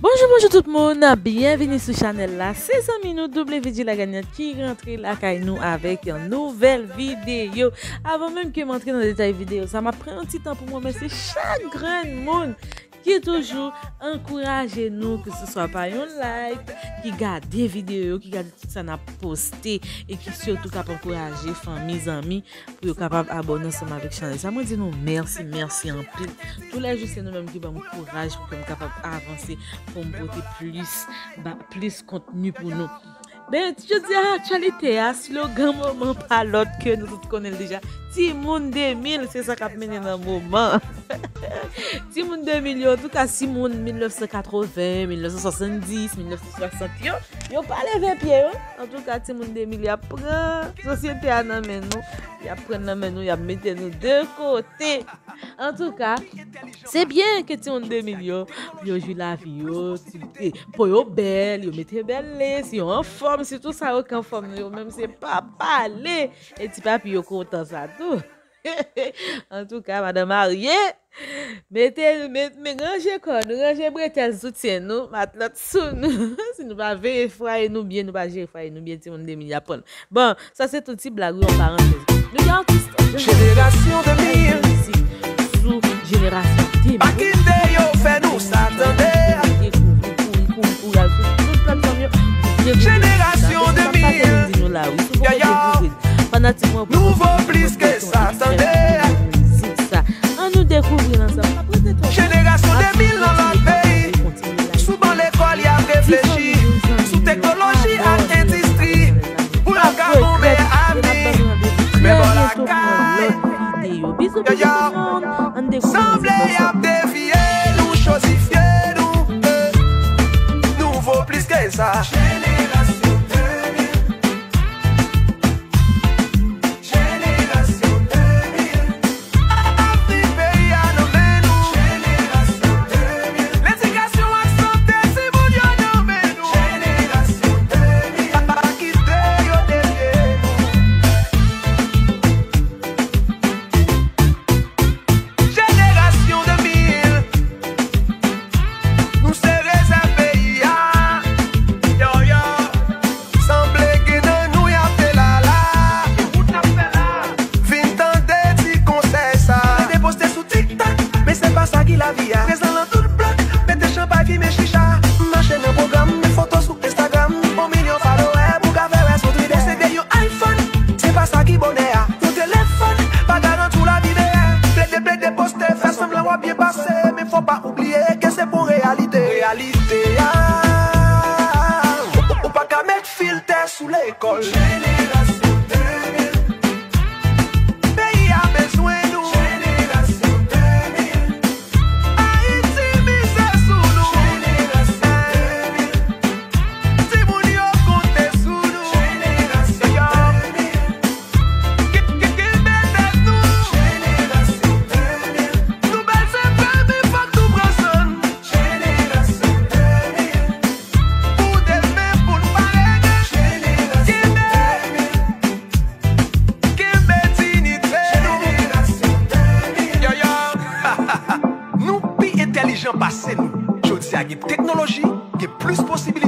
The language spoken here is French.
Bonjour tout le monde, bienvenue sur Chanel là. C'est 100 minutes WD la gagnante qui rentre là avec nous avec une nouvelle vidéo. Avant même que m'entrer dans les détails vidéo, ça m'a pris un petit temps pour moi, mais c'est chaque grand monde qui toujours encourager nous, que ce soit par un like, qui garde des vidéos, qui garde tout ça n'a posté et qui surtout capable encourager famille, amis pour capable abonner ensemble avec Chanel. Ça me dit nous merci en pile. Tous les jours c'est nous mêmes qui nous courage pour que nous capable avancer pour me porter plus contenu pour nous. Ben, je dis actualité, slogan moment pas l'autre que nous tous connaissons déjà. Timoun 2000, c'est ça qui a mené dans le moment. Timoun 2000, en tout cas, Timoun 1980, 1970, 1960, yo pas les 20 pieds. En tout cas, Timoun 2000, il prend la société à nous, il prend nous, il met nous de côté. En tout cas, c'est bien que Timoun 2000, yo joue la vie, pour yo belle, yo mette belle, si yo en forme, si tout ça aucun forme, yo même c'est pas parler, et ti papi yo content ça tout. En tout cas, madame mariée, mettez rangez bretelles soutien nous, matelas sous nous. Si nous pas vérifier nous bien, nous pas vérifier nous bien, ti monde 2000 Japon. Bon, ça c'est tout petit blague en parenthèse. Nous artiste Génération 2000 sous génération 2000. Pas quitter yo fait nous s'attendre. Génération 2000 nouveau plus que ça, attendez. On nous découvrir ensemble. Génération 2000 dans notre pays. Souvent l'école y a réfléchi. Sous technologie et industrie. Pour la tomber ami. Mais bon la caille. Semblez y a dévié nous, chosifié nous. Nouveau plus que ça. Ou pas qu'à mettre filtre sous l'école. Génération 2000. Pays a besoin nous. Génération 2000. Haïti mise sous nous. Génération 2000. Timoun yo compte sous nous. Génération 2000. Qui mette nous. Génération 2000. Nous belles c'est famille pas tout personne. Génération 2000. Pour des mains pour nous parler. Génération 2000. Qui met dignité. Génération 2000. Yo yo. Nous pi intelligent passé nous. Je dis à une technologie qui est plus possible